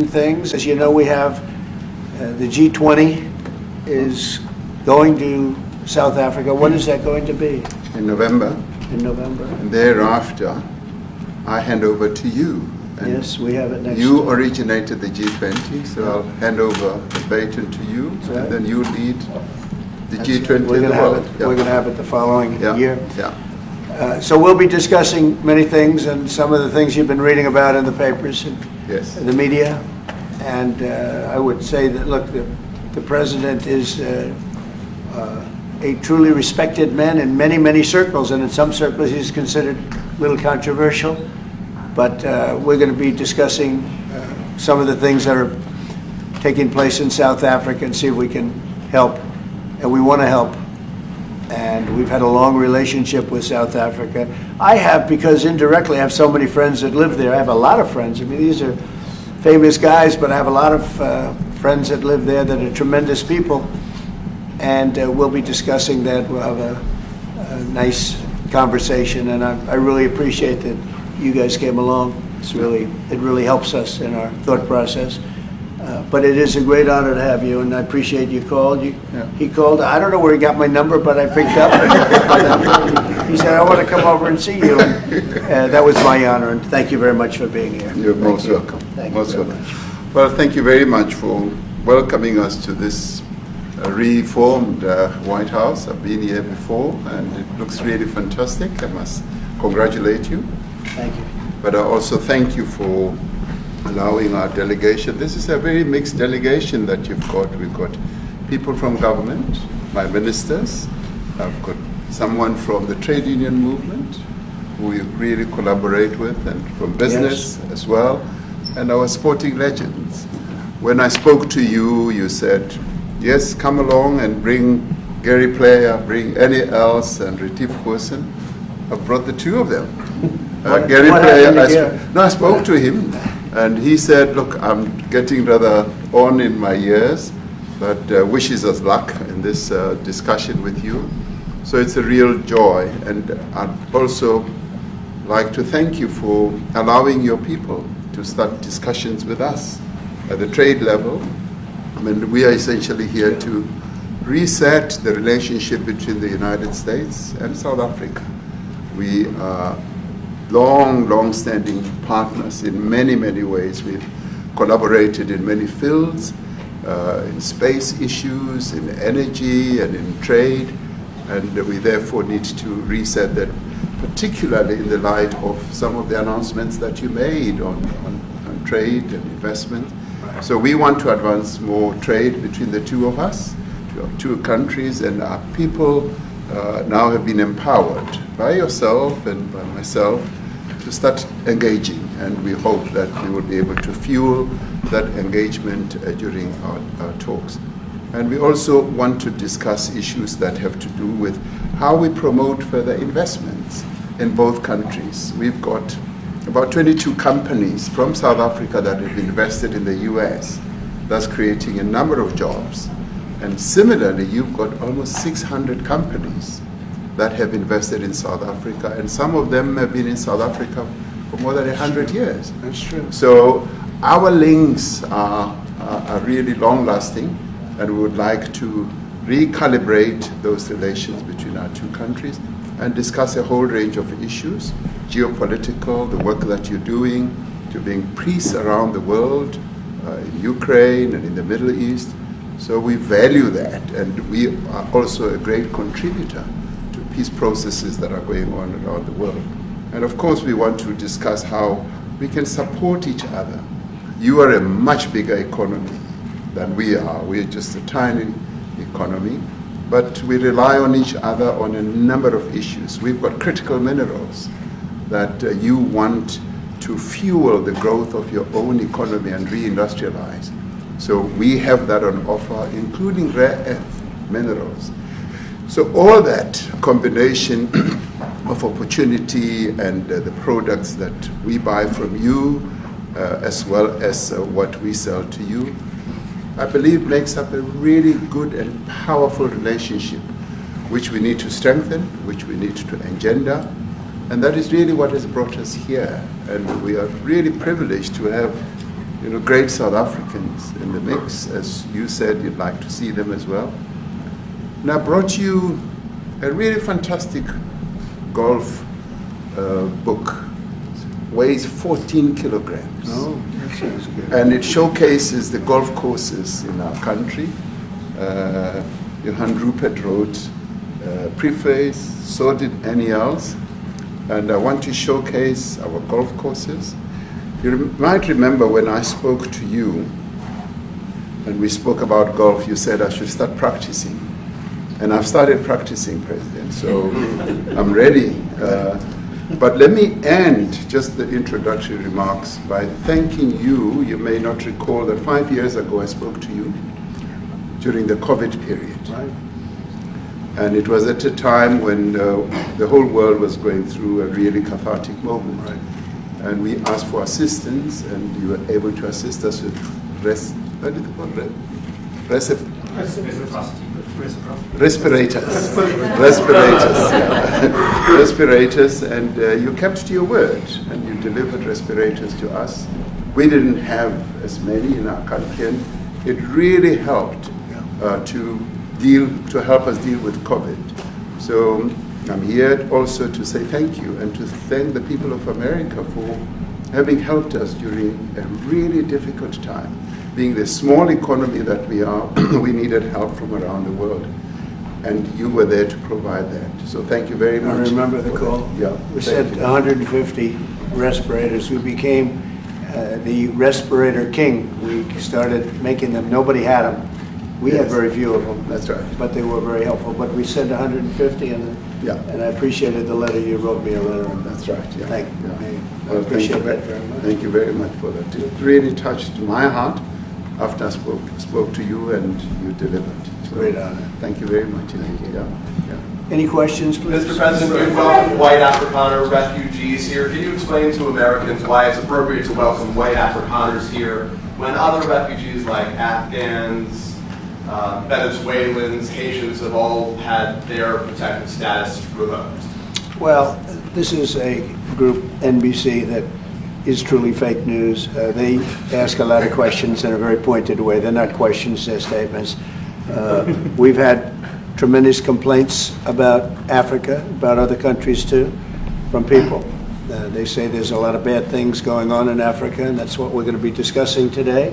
things. As you know, we have the G20 is going to South Africa. When is that going to be? In November. In November. And thereafter, I hand over to you. And yes, we have it next. You originated the G20, so I'll hand over the baton to you, right. And then you lead the G20 we're in the world. We're going to have it the following year. Yeah. So we'll be discussing many things, and some of the things you've been reading about in the papers and the media. And I would say that, look, the president is a truly respected man in many, many circles, and in some circles he's considered a little controversial. But we're going to be discussing some of the things that are taking place in South Africa and see if we can help. And we want to help. And we've had a long relationship with South Africa. I have, because indirectly I have so many friends that live there. I have a lot of friends. I mean, these are famous guys, but I have a lot of friends that live there that are tremendous people. And we'll be discussing that. We'll have a nice conversation. And I really appreciate that you guys came along. It really helps us in our thought process. But it is a great honor to have you, and I appreciate you called. He called. I don't know where he got my number, but I picked up. He said, I want to come over and see you. And, that was my honor, and thank you very much for being here. You're most welcome. Thank you very much. Well, thank you very much for welcoming us to this reformed White House. I've been here before, and it looks really fantastic. I must congratulate you. Thank you. But I also thank you for allowing our delegation. This is a very mixed delegation that you've got. We've got people from government, my ministers. I've got someone from the trade union movement who we really collaborate with, and from business as well, and our sporting legends. When I spoke to you, you said, yes, come along and bring Gary Player, bring Annie else, and Retief Goosen. I brought the two of them. Gary Player, I spoke to him. And he said, look, I'm getting rather on in my years, but wishes us luck in this discussion with you. So it's a real joy. And I'd also like to thank you for allowing your people to start discussions with us at the trade level. I mean, we are essentially here to reset the relationship between the United States and South Africa. We are long-standing partners in many, many ways. We've collaborated in many fields, in space issues, in energy, and in trade, and we therefore need to reset that, particularly in the light of some of the announcements that you made on trade and investment. Right. So we want to advance more trade between the two of us, two countries, and our people now have been empowered by yourself and by myself to start engaging, and we hope that we will be able to fuel that engagement during our talks. And we also want to discuss issues that have to do with how we promote further investments in both countries. We've got about 22 companies from South Africa that have invested in the US. That's creating a number of jobs. And similarly, you've got almost 600 companies that have invested in South Africa, and some of them have been in South Africa for more than 100 years. That's true. So our links are really long-lasting, and we would like to recalibrate those relations between our two countries and discuss a whole range of issues, geopolitical, the work that you're doing to bring peace around the world, in Ukraine and in the Middle East. So we value that, and we are also a great contributor to peace processes that are going on around the world. And of course, we want to discuss how we can support each other. You are a much bigger economy than we are. We're just a tiny economy, but we rely on each other on a number of issues. We've got critical minerals that you want to fuel the growth of your own economy and reindustrialize. So we have that on offer, including rare earth minerals. So all that combination of opportunity and the products that we buy from you, as well as what we sell to you, I believe makes up a really good and powerful relationship, which we need to strengthen, which we need to engender. And that is really what has brought us here. And we are really privileged to have great South Africans in the mix. As you said, you'd like to see them as well. And I brought you a really fantastic golf book. Weighs 14 kilograms. Oh, that sounds good. And it showcases the golf courses in our country. Johan Rupert wrote preface, so did Annie Els. And I want to showcase our golf courses. You might remember when I spoke to you and we spoke about golf, you said I should start practicing. And I've started practicing, President, so I'm ready. But let me end just the introductory remarks by thanking you. You may not recall that 5 years ago I spoke to you during the COVID period. Right. And it was at a time when the whole world was going through a really cathartic moment. Right. And we asked for assistance, and you were able to assist us with respirators, and you kept to your word, and you delivered respirators to us. We didn't have as many in our country, and it really helped to help us deal with COVID. So I'm here also to say thank you and to thank the people of America for having helped us during a really difficult time. Being the small economy that we are, we needed help from around the world. And you were there to provide that. So thank you very much. I remember the call. Yeah. We sent 150 respirators. We became the respirator king. We started making them. Nobody had them. We had very few of them. That's right. But they were very helpful. But we sent 150, and I appreciated the letter. You wrote me a letter. And that's right. Yeah. Thank you. Yeah. I appreciate that very much. Thank you very much for that. It really touched my heart after I spoke to you and you delivered. So, great honor. Thank you very much. Yeah. Any questions, please? Mr. President, you welcome white Afrikaner refugees here. Can you explain to Americans why it's appropriate to welcome white Afrikaners here when other refugees like Afghans, Venezuelans, Haitians have all had their protected status revoked? Well, this is a group, NBC, that is truly fake news. They ask a lot of questions in a very pointed way. They're not questions, they're statements. We've had tremendous complaints about Africa, about other countries too, from people. They say there's a lot of bad things going on in Africa, and that's what we're going to be discussing today.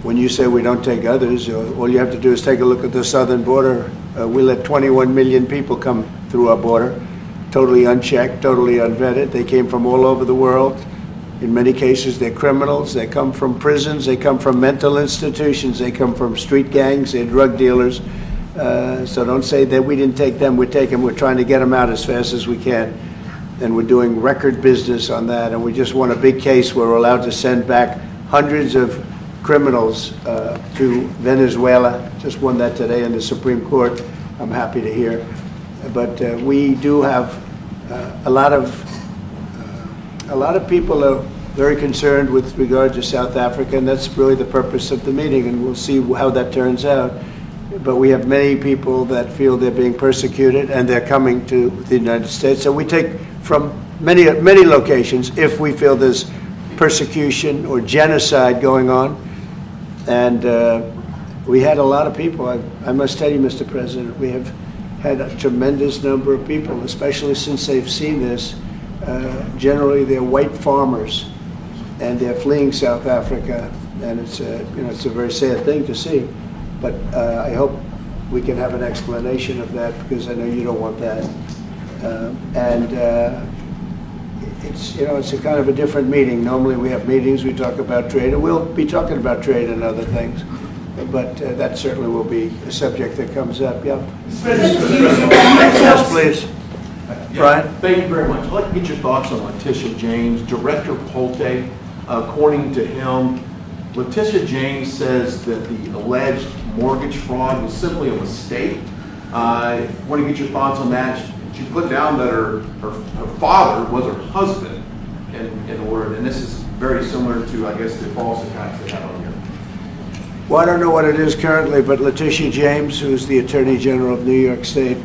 When you say we don't take others, all you have to do is take a look at the southern border. We let 21 million people come through our border, totally unchecked, totally unvetted. They came from all over the world. In many cases, they're criminals. They come from prisons. They come from mental institutions. They come from street gangs. They're drug dealers. So don't say that we didn't take them. We take them. We're trying to get them out as fast as we can. And we're doing record business on that. And we just won a big case where we're allowed to send back hundreds of criminals to Venezuela. Just won that today in the Supreme Court. I'm happy to hear. But we do have a lot of people are very concerned with regard to South Africa, and that's really the purpose of the meeting, and we'll see how that turns out. But we have many people that feel they're being persecuted, and they're coming to the United States. So we take from many locations if we feel there's persecution or genocide going on. And we had a lot of people. I must tell you, Mr. President, we have had a tremendous number of people, especially since they've seen this. Generally, they're white farmers, and they're fleeing South Africa, and it's a very sad thing to see. But I hope we can have an explanation of that, because I know you don't want that. It's a kind of a different meeting. Normally we have meetings, we talk about trade, and we'll be talking about trade and other things. But that certainly will be a subject that comes up. Yeah. Yes, please. Brian? Thank you very much. I'd like to get your thoughts on Letitia James. Director Polte, according to him, Letitia James says that the alleged mortgage fraud was simply a mistake. I want to get your thoughts on that. She put down that her father was her husband in order, and this is very similar to, I guess, the false accounts they had on here. Well, I don't know what it is currently, but Letitia James, who's the Attorney General of New York State,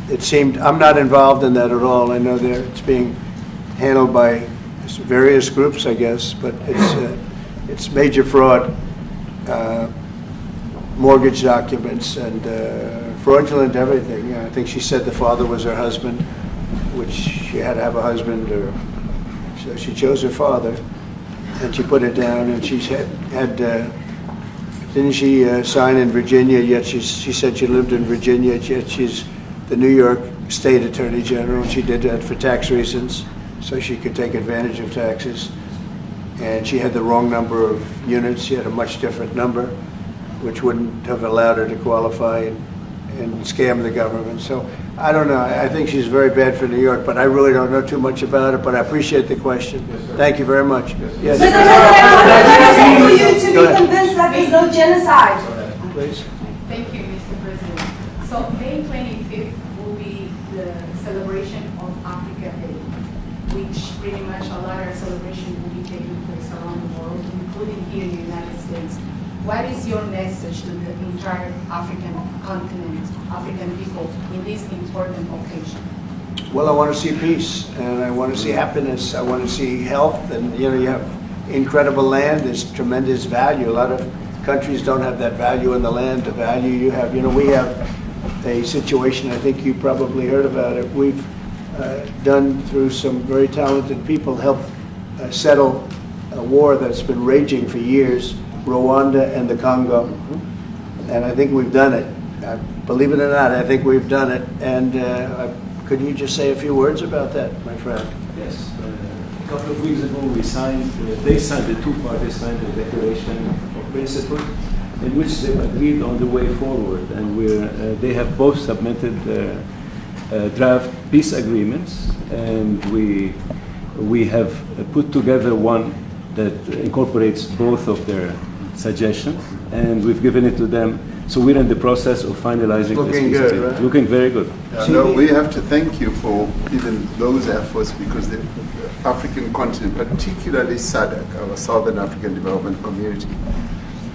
it seemed, I'm not involved in that at all. I know it's being handled by various groups, I guess, but it's major fraud, mortgage documents, and fraudulent everything. Yeah, I think she said the father was her husband, which she had to have a husband, or so she chose her father, and she put it down. And she had didn't she sign in Virginia? Yet she said she lived in Virginia. Yet she's the New York State Attorney General. She did that for tax reasons, so she could take advantage of taxes. And she had the wrong number of units. She had a much different number, which wouldn't have allowed her to qualify and scam the government. So I don't know. I think she's very bad for New York, but I really don't know too much about it. But I appreciate the question. Yes, thank you very much. Yes. Mr. President, for you to be convinced that there's no genocide. Please. Thank you, Mr. President. So May 25th will be the celebration of Africa Day, which pretty much a lot of celebration will be taking place around the world, including here in the United States. What is your message to the entire African continent, African people, in this important occasion? Well, I want to see peace, and I want to see happiness. I want to see health, and you have incredible land. There's tremendous value. A lot of countries don't have that value in the land. The value you have. We have a situation. I think you probably heard about it. We've done through some very talented people help settle a war that's been raging for years. Rwanda and the Congo, and I think we've done it. Believe it or not, I think we've done it. And could you just say a few words about that, my friend? Yes. A couple of weeks ago, we signed. The two parties signed a declaration of principle, in which they agreed on the way forward, and they have both submitted draft peace agreements, and we have put together one that incorporates both of their suggestions, and we've given it to them. So we're in the process of finalizing Looking this. Looking good, right? Looking very good. No, we have to thank you for even those efforts, because the African continent, particularly SADC, our Southern African Development Community,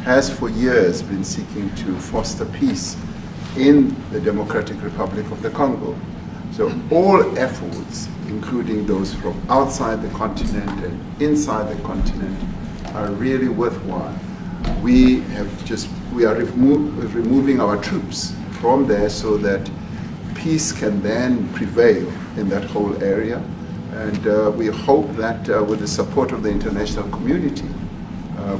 has for years been seeking to foster peace in the Democratic Republic of the Congo. So all efforts, including those from outside the continent and inside the continent, are really worthwhile. We are removing our troops from there so that peace can then prevail in that whole area. And we hope that with the support of the international community,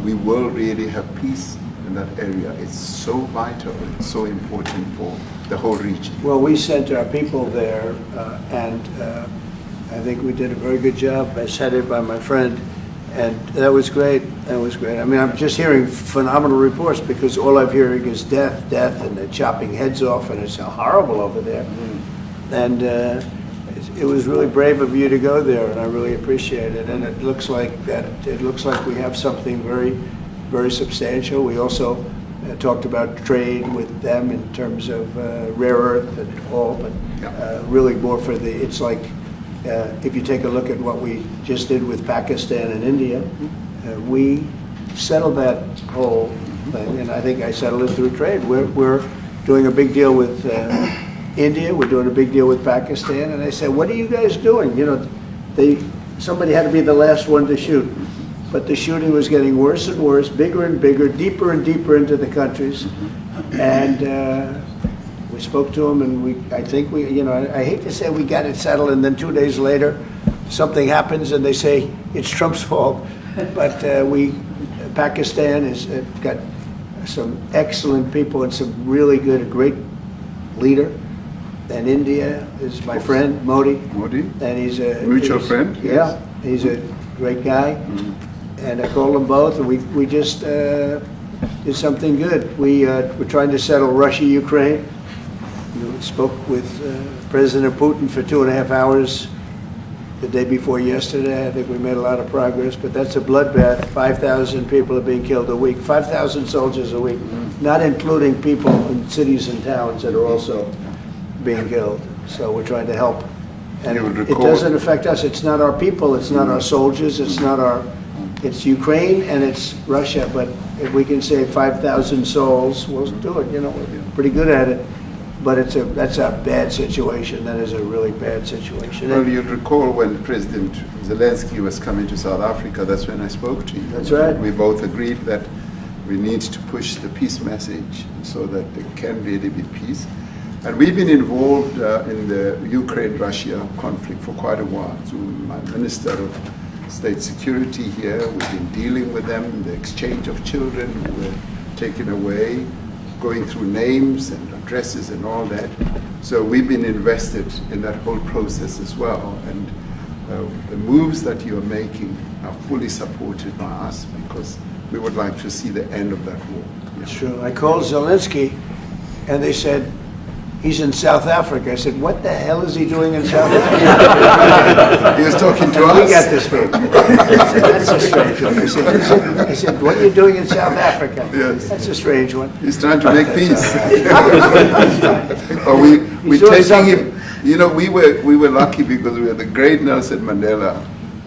we will really have peace in that area. It's so vital, it's so important for the whole region. Well, we sent our people there, and I think we did a very good job, as headed by my friend, and that was great. That was great. I mean, I'm just hearing phenomenal reports, because all I'm hearing is death, and they're chopping heads off, and it's horrible over there. And it was really brave of you to go there, and I really appreciate it. And it looks like we have something very, very substantial. We also talked about trade with them in terms of rare earth and all, but really more for it's like, if you take a look at what we just did with Pakistan and India, we settled that whole thing, and I think I settled it through trade. We're doing a big deal with India, we're doing a big deal with Pakistan, and I said, what are you guys doing? Somebody had to be the last one to shoot. But the shooting was getting worse and worse, bigger and bigger, deeper and deeper into the countries. And we spoke to them, and I think I hate to say we got it settled, and then 2 days later, something happens, and they say it's Trump's fault. But Pakistan has got some excellent people and some really good, great leader. And India is my friend, Modi. And he's a mutual friend. Yeah, he's a great guy. And I called them both, and we just did something good. We're trying to settle Russia, Ukraine. We spoke with President Putin for 2.5 hours the day before yesterday. I think we made a lot of progress, but that's a bloodbath. 5,000 people are being killed a week, 5,000 soldiers a week, not including people in cities and towns that are also being killed. So we're trying to help. And it doesn't affect us. It's not our people. It's not our soldiers. It's Ukraine and it's Russia. But if we can save 5,000 souls, we'll do it. We're pretty good at it. but that's a bad situation. That is a really bad situation. Well, you'd recall when President Zelensky was coming to South Africa, that's when I spoke to you. That's right. We both agreed that we need to push the peace message so that there can really be peace. And we've been involved in the Ukraine-Russia conflict for quite a while. Through my Minister of State Security here, we've been dealing with them, the exchange of children who were taken away, going through names and addresses and all that. So we've been invested in that whole process as well. And the moves that you're making are fully supported by us because we would like to see the end of that war. That's true. I called Zelensky and they said, he's in South Africa. I said, what the hell is he doing in South Africa? He was talking to We us. got this one. I said, that's a strange one. I said, what are you doing in South Africa? Yes. That's a strange one. He's trying to make peace. Or we're doing taking something. him. You know, we were lucky because we had the great Nelson Mandela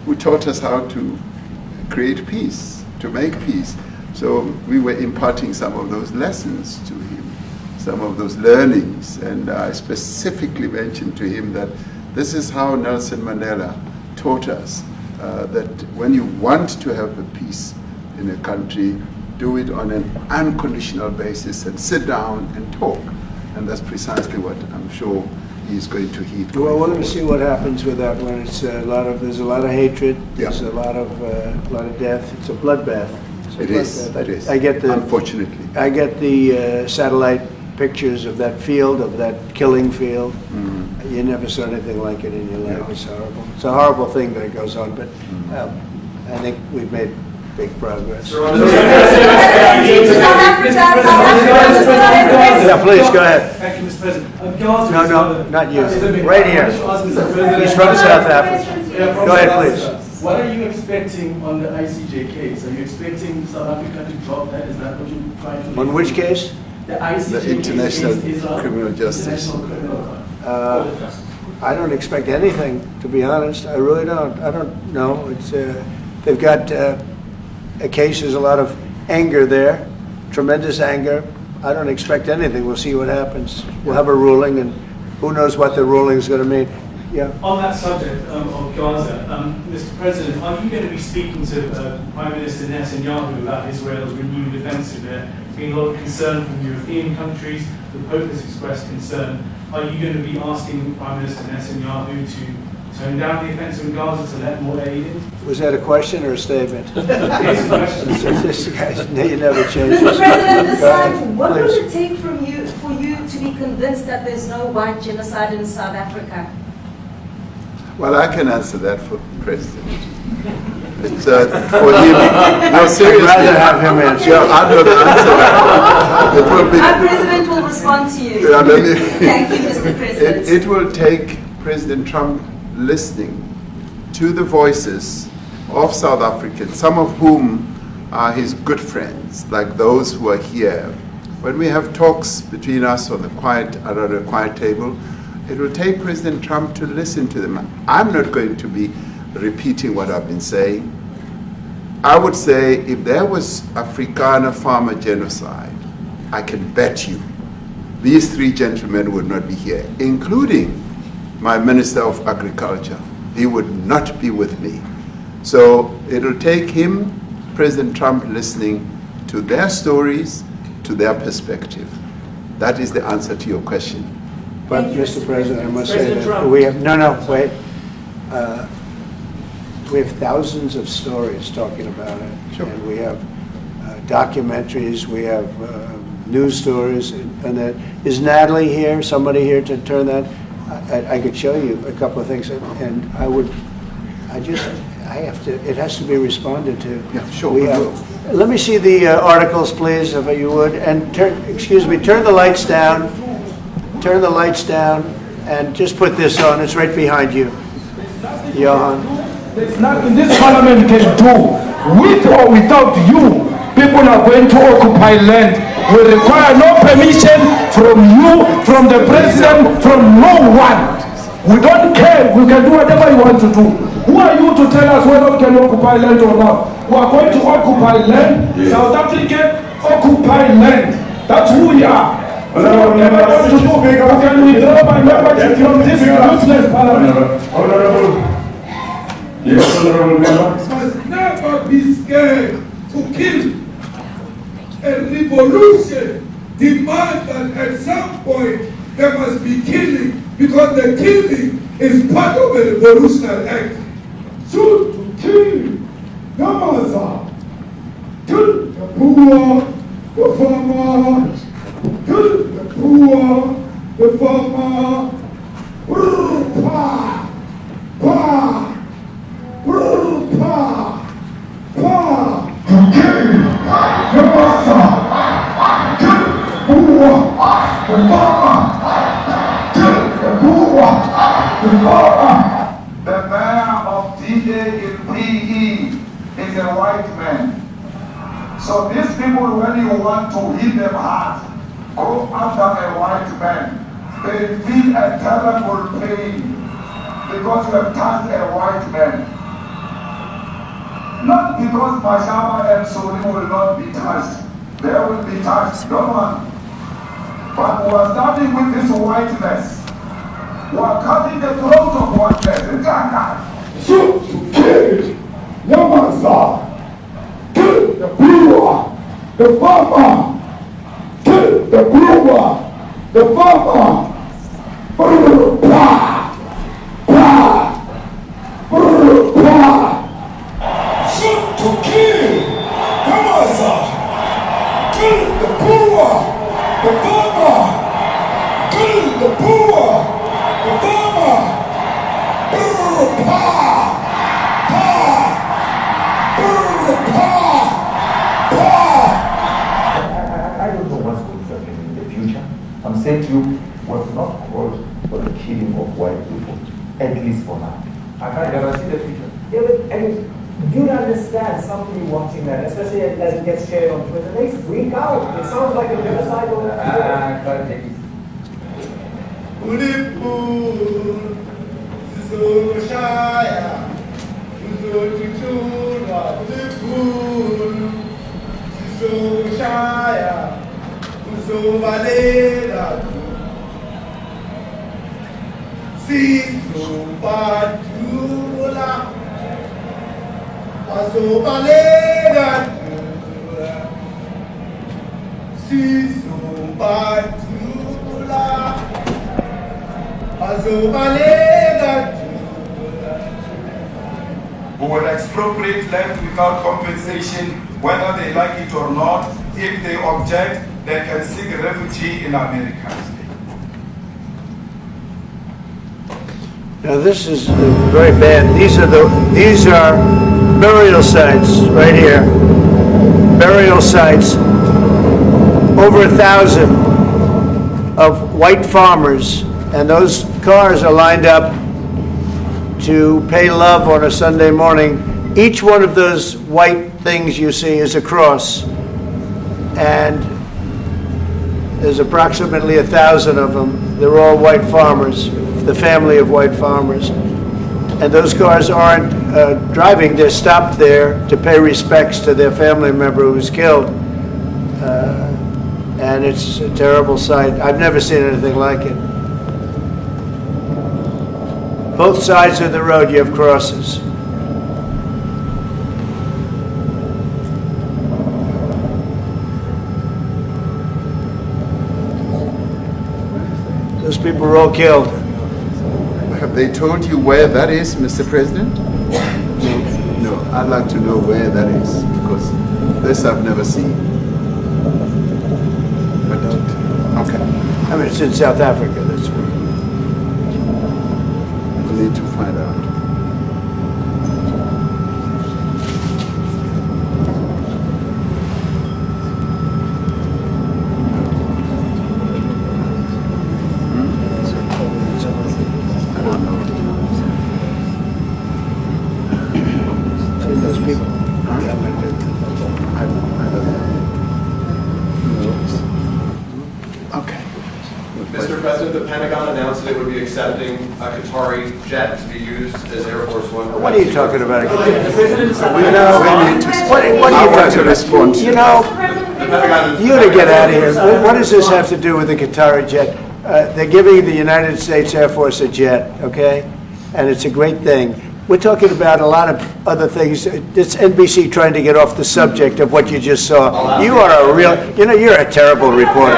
who taught us how to create peace, to make peace. So we were imparting some of those lessons to him, some of those learnings. And I specifically mentioned to him that this is how Nelson Mandela taught us that when you want to have a peace in a country, do it on an unconditional basis and sit down and talk. And that's precisely what I'm sure he's going to heed. Well, we're going to see what happens with that one. It's there's a lot of hatred. There's a lot of death. It's a bloodbath. It is. I get the Unfortunately. I get the satellite pictures of that field, of that killing field. You never saw anything like it in your life. It's horrible. It's a horrible thing that goes on, but I think we've made big progress. Yeah, please, go ahead. Thank you, Mr. President. No, not you. Right here. He's from South Africa. Go ahead, please. What are you expecting on the ICJ case? Are you expecting South Africa to drop that? Is that what you're trying to do? On which case? The ICJ The International case is Criminal Justice. International Criminal Court. I don't expect anything, to be honest. I really don't. I don't know. It's they've got a case. There's a lot of anger there, tremendous anger. I don't expect anything. We'll see what happens. We'll have a ruling, and who knows what the ruling is going to mean. Yeah. On that subject of Gaza, Mr. President, are you going to be speaking to Prime Minister Netanyahu about Israel's renewed offensive there? There's been a lot of concern from European countries. The Pope has expressed concern. Are you going to be asking Prime Minister Netanyahu to tone down the offensive in Gaza to let more aid in? Was that a question or a statement? It's a question. This guy's, you never change. Mr. President, this time, what Please. would it take for you to be convinced that there's no white genocide in South Africa? Well, I can answer that for the President. It's, for him, no, seriously. I'd rather have him answer. Yeah, I'm going to answer that. It will be, Our president will respond to you. Yeah, let me- Thank you, Mr. President. it will take President Trump listening to the voices of South Africans, some of whom are his good friends, like those who are here. When we have talks between us on the around a quiet table, it will take President Trump to listen to them. I'm not going to be repeating what I've been saying. I would say if there was Afrikaner farmer genocide, I can bet you these three gentlemen would not be here, including my Minister of Agriculture. He would not be with me. So it'll take him, President Trump, listening to their stories, to their perspective. That is the answer to your question. But, Thank you, Mr. Mr. President, I must say President that Trump. we have, wait. We have thousands of stories talking about it. Sure. And we have documentaries, we have news stories, and that. Is Natalie here, somebody here to turn that? I could show you a couple of things, and it has to be responded to. Yeah, sure, We we have- will. Let me see the articles, please, if you would, and turn the lights down. Turn the lights down, and just put this on. It's right behind you, Johan. There's nothing this parliament can do. With or without you, people are going to occupy land. We require no permission from you, from the president, from no one. We don't care. We can do whatever you want to do. Who are you to tell us whether we can occupy land or not? We are going to occupy land. South Africa occupy land. That's who we are. Honorable member, I can withdraw my membership from this useless parliament. Honorable. Yes, honorable member. Must never be scared to kill. A revolution demands that at some point there must be killing, because the killing is part of a revolutionary act. Shoot to kill. Namaza. Kill the poor, the farmer. Kill the poor, the farmer. Pa, pa, pa, pa. To kill. Namaza. Kill the poor, the farmer. Kill the poor, the farmer. The mayor of D-Day in PE is a white man. So these people, when you want to hit them hard, go after a white man. They feel a terrible pain because you have touched a white man. Not because Mashama and Soli will not be touched. They will be touched, no one. But we are starting with this whiteness. We are cutting the throat of whiteness. Shoot to kill. Namaza. Kill the brewer, the farmer. Kill the brewer, the farmer. Pa, pa, pa. Shoot to kill. Namaza. Kill the brewer, the farmer. Kill the brewer, the farmer. Pa, pa. I don't know what's going to happen in the future. I'm saying to you, was not called for the killing of white people, at least for now. I can't guarantee the future. Yeah, but I mean, you'd understand somebody watching that, especially as it gets shared on Twitter. They freak out. It sounds like a genocide on that. Who will expropriate land without compensation, whether they like it or not. If they object, they can seek refugee in America. Now this is very bad. These are burial sites right here. Burial sites. Over 1,000 of white farmers, and those cars are lined up to pay love on a Sunday morning. Each one of those white things you see is a cross, and there's approximately 1,000 of them. They're all white farmers, the family of white farmers. And those cars aren't driving, they're stopped there to pay respects to their family member who was killed. And it's a terrible sight. I've never seen anything like it. Both sides of the road you have crosses. Those people were all killed. Have they told you where that is, Mr. President? No, I'd like to know where that is, because this I've never seen. But okay. I mean, it's in South Africa, that's where. We need to find out. I don't know. See those people? I don't know. Okay. Mr. President. President, the Pentagon announced that it would be accepting a Qatari jet to be used as Air Force One. What are you talking about? What are you talking about? You know, you to get out of here. What does this have to do with the Qatari jet? They're giving the United States Air Force a jet, okay? And it's a great thing. We're talking about a lot of other things. It's NBC trying to get off the subject of what you just saw. You are a real, you're a terrible reporter.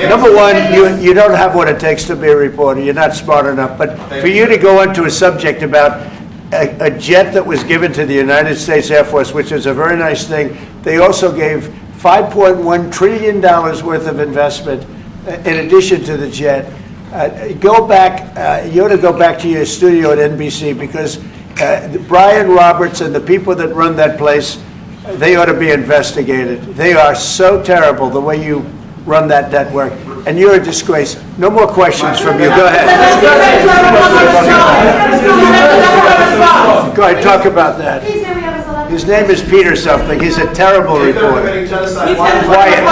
Number one, you don't have what it takes to be a reporter. You're not smart enough. But for you to go into a subject about a jet that was given to the United States Air Force, which is a very nice thing, they also gave $5.1 trillion worth of investment in addition to the jet. Go back, you ought to go back to your studio at NBC, because Brian Roberts and the people that run that place, they ought to be investigated. They are so terrible the way you run that network, and you're a disgrace. No more questions from you. Go ahead. Go ahead, talk about that. His name is Peter something. He's a terrible reporter. Quiet.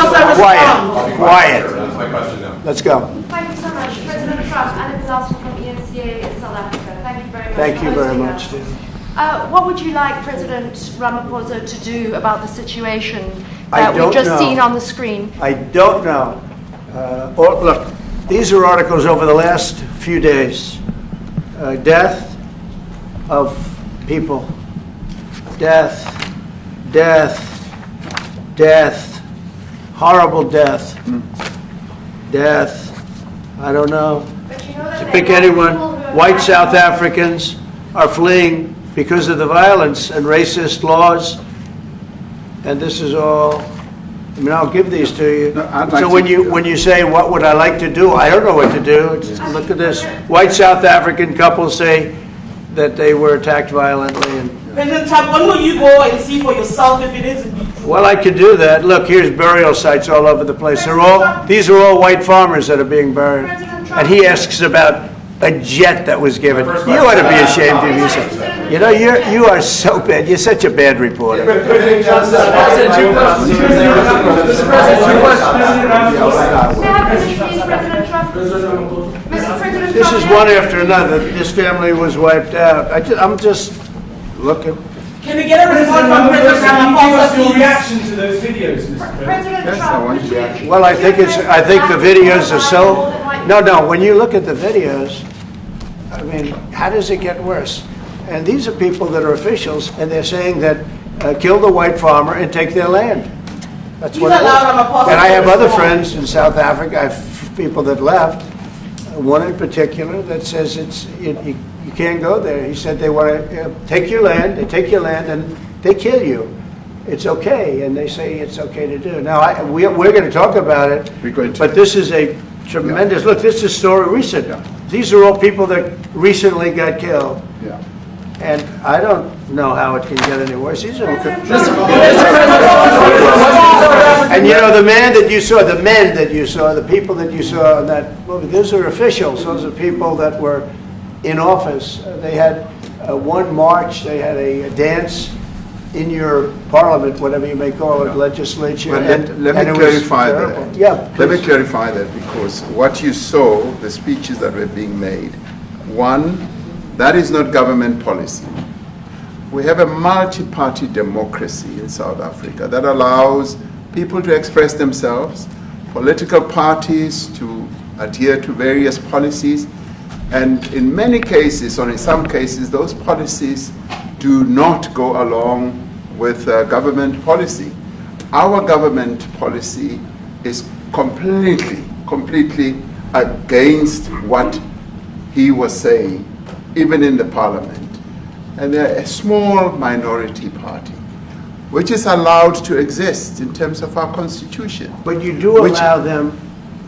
That's my question now. Let's go. Thank you so much. President Trump, Anna Pizzazzi from ENCA in South Africa. Thank you very much. Thank you very much, Steve. What would you like President Ramaphosa to do about the situation that we've just seen on the screen? I don't know. Look, these are articles over the last few days. Death of people. Death. Horrible death. Death. I don't know. To pick anyone. White South Africans are fleeing because of the violence and racist laws. And this is all, I mean, I'll give these to you. So when you say, what would I like to do? I don't know what to do. Look at this. White South African couples say that they were attacked violently. And President Trump, when will you go and see for yourself if it is indeed true? well, I could do that. Look, here's burial sites all over the place. These are all white farmers that are being buried. And he asks about a jet that was given. You ought to be ashamed of yourself. You know, you are so bad. You're such a bad reporter. This is one after another. This family was wiped out. I'm just looking. Can we get a report from President Ramaphosa? Your reaction to those videos, Mr. President? Yes, I want reaction. Well, I think the videos are so. No. When you look at the videos, I mean, how does it get worse? And these are people that are officials, and they're saying that kill the white farmer and take their land. That's what it is. And I have other friends in South Africa. I have people that left. One in particular that says you can't go there. He said they want to take your land. They take your land and they kill you. It's okay, and they say it's okay to do. Now we're going to talk about it. But this is a tremendous look. This is a story recent. These are all people that recently got killed. Yeah. And I don't know how it can get any worse. These are and you know, the men that you saw, the people that you saw in that movie, those are officials. Those are people that were in office. They had one march. They had a dance in your parliament, whatever you may call it, legislature. Well, let me clarify that. Yeah, let me clarify that, because what you saw, the speeches that were being made, one, that is not government policy. We have a multi-party democracy in South Africa that allows people to express themselves, political parties to adhere to various policies, and in many cases, or in some cases, those policies do not go along with government policy. Our government policy is completely against what he was saying, even in the parliament. And they're a small minority party, which is allowed to exist in terms of our constitution. But you do allow them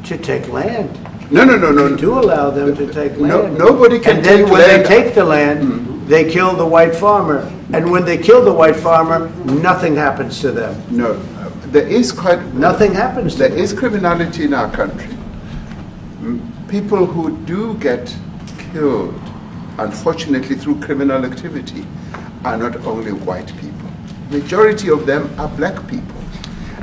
to take land. No. You do allow them to take land. Nobody can take land. And then when they take the land, they kill the white farmer. And when they kill the white farmer, nothing happens to them. No. There is nothing happens to them. There is criminality in our country. People who do get killed, unfortunately, through criminal activity, are not only white people. Majority of them are black people.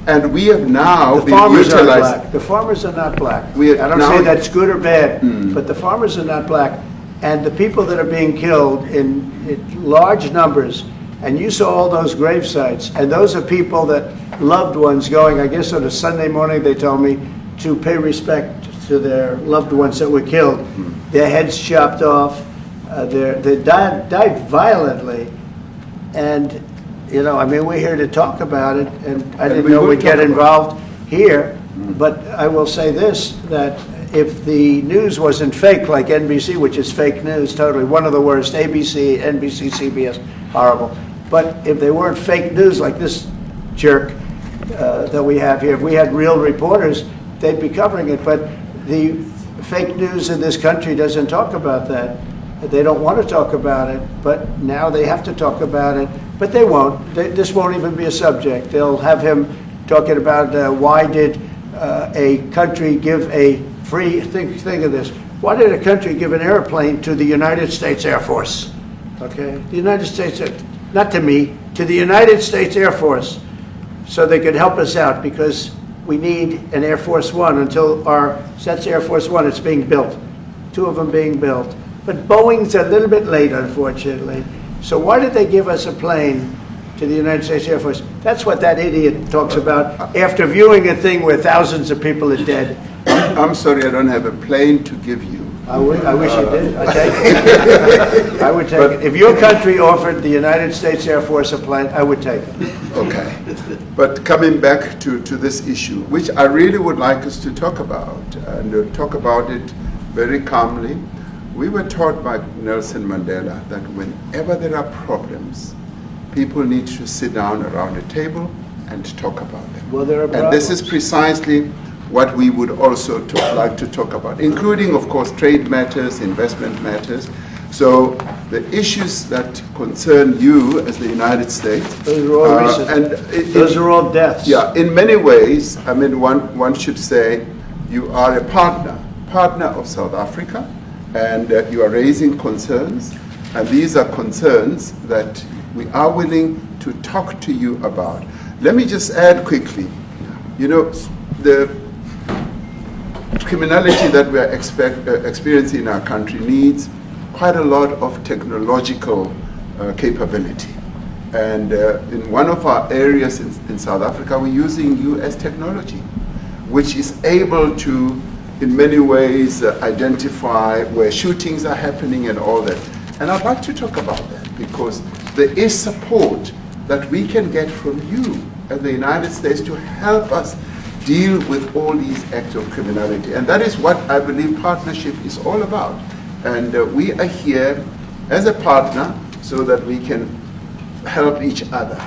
And we have now The been farmers are utilized. black. The farmers are not black. We I don't now- say that's good or bad, but the farmers are not black. And the people that are being killed in large numbers, and you saw all those grave sites, and those are people that loved ones going, I guess on a Sunday morning, they told me, to pay respect to their loved ones that were killed. Their heads chopped off. They died violently. And, you know, I mean, we're here to talk about it, and I didn't know we'd get involved here. But I will say this, that if the news wasn't fake like NBC, which is fake news totally, one of the worst, ABC, NBC, CBS, horrible. But if they weren't fake news like this jerk that we have here, if we had real reporters, they'd be covering it. But the fake news in this country doesn't talk about that. They don't want to talk about it, but now they have to talk about it. But they won't. This won't even be a subject. They'll have him talking about why did a country give a free, think of this, why did a country give an airplane to the United States Air Force? Okay, the United States, not to me, to the United States Air Force, so they could help us out, because we need an Air Force One until that's Air Force One, it's being built. 2 of them being built. But Boeing's a little bit late, unfortunately. So why did they give us a plane to the United States Air Force? That's what that idiot talks about after viewing a thing where thousands of people are dead. I'm sorry, I don't have a plane to give you. I wish you did. I'd take it. I would take it. If your country offered the United States Air Force a plane, I would take it. Okay. But coming back to this issue, which I really would like us to talk about, and talk about it very calmly. We were taught by Nelson Mandela that whenever there are problems, people need to sit down around a table and talk about them. Well, there are problems. And this is precisely what we would also like to talk about, including, of course, trade matters, investment matters. So the issues that concern you as the United States. Those are all recent. Those are all deaths. Yeah, in many ways, I mean, one should say you are a partner of South Africa, and you are raising concerns, and these are concerns that we are willing to talk to you about. Let me just add quickly, you know, the criminality that we are experiencing in our country needs quite a lot of technological capability. And in one of our areas in South Africa, we're using US technology, which is able to, in many ways, identify where shootings are happening and all that. And I'd like to talk about that, because there is support that we can get from you as the United States to help us deal with all these acts of criminality. And that is what I believe partnership is all about. And we are here as a partner so that we can help each other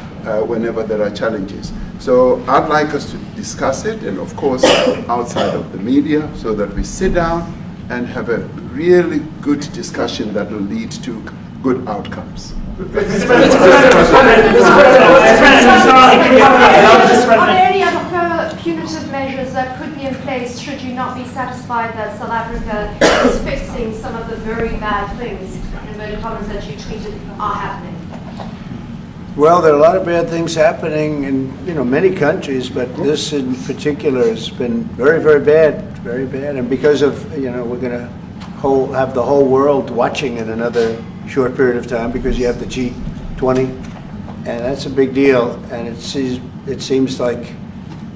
whenever there are challenges. So I'd like us to discuss it, and of course outside of the media, so that we sit down and have a really good discussion that will lead to good outcomes. Are there any other further punitive measures that could be in place should you not be satisfied that South Africa is fixing some of the very bad things, in inverted commas, that you tweeted are happening? Well, there are a lot of bad things happening in many countries, but this in particular has been very, very bad, very bad. And because of we're going to have the whole world watching in another short period of time, because you have the G20, and that's a big deal. And it seems like,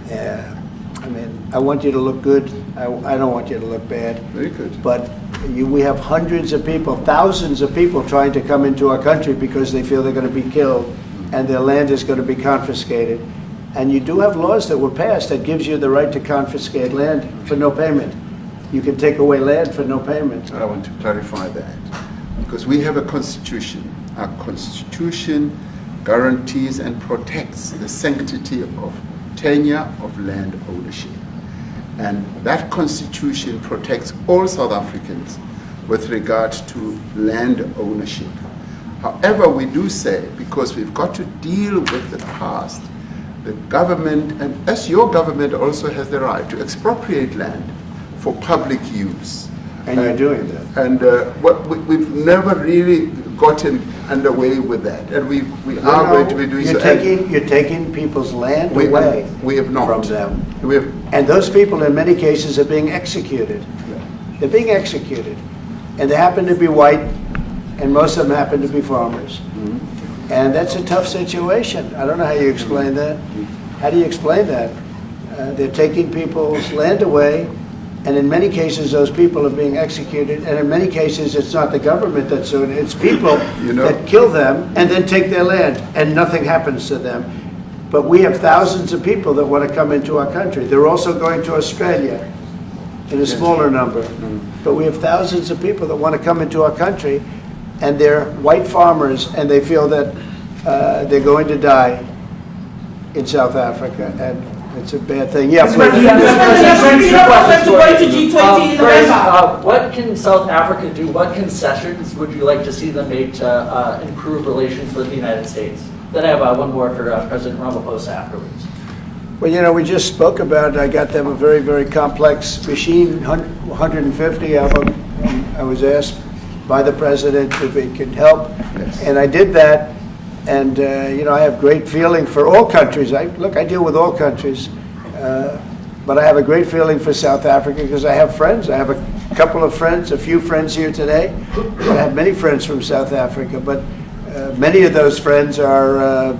I mean, I want you to look good. I don't want you to look bad. Very good. But we have hundreds of people, thousands of people trying to come into our country because they feel they're going to be killed and their land is going to be confiscated. And you do have laws that were passed that gives you the right to confiscate land for no payment. You can take away land for no payment. I want to clarify that, because we have a constitution. Our constitution guarantees and protects the sanctity of tenure of land ownership. And that constitution protects all South Africans with regard to land ownership. However, we do say, because we've got to deal with the past, the government, and as your government also has the right to expropriate land for public use. And you're doing that. And we've never really gotten underway with that, and we are going to be doing so. You're taking people's land away. We have not. From them. We have, and those people, in many cases, are being executed. They're being executed, and they happen to be white, and most of them happen to be farmers. And that's a tough situation. I don't know how you explain that. How do you explain that? They're taking people's land away, and in many cases those people are being executed, and in many cases it's not the government that's doing it, it's people that kill them and then take their land, and nothing happens to them. But we have thousands of people that want to come into our country. They're also going to Australia in a smaller number. But we have thousands of people that want to come into our country, and they're white farmers, and they feel that they're going to die in South Africa, and it's a bad thing. Yeah, please. What can South Africa do? What concessions would you like to see them make to improve relations with the United States? Then I have one more for President Ramaphosa afterwards. Well, you know, we just spoke about it. I got them a very, very complex machine, 150 of them. I was asked by the president if he could help, and I did that. And, you know, I have great feeling for all countries. I deal with all countries. But I have a great feeling for South Africa because I have friends. I have a couple of friends, a few friends here today. I have many friends from South Africa, but many of those friends are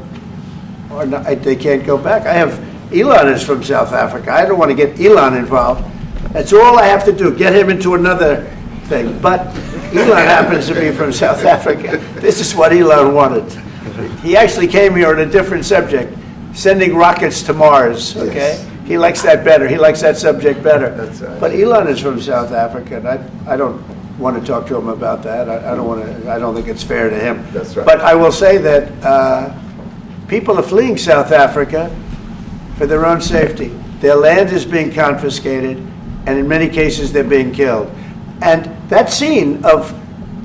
not, they can't go back. I have Elon is from South Africa. I don't want to get Elon involved. That's all I have to do, get him into another thing. But Elon happens to be from South Africa. This is what Elon wanted. He actually came here on a different subject, sending rockets to Mars, okay? Yes. He likes that better. He likes that subject better. That's right. But Elon is from South Africa, and I don't want to talk to him about that. I don't think it's fair to him. That's right. But I will say that people are fleeing South Africa for their own safety. Their land is being confiscated, and in many cases they're being killed. And that scene of,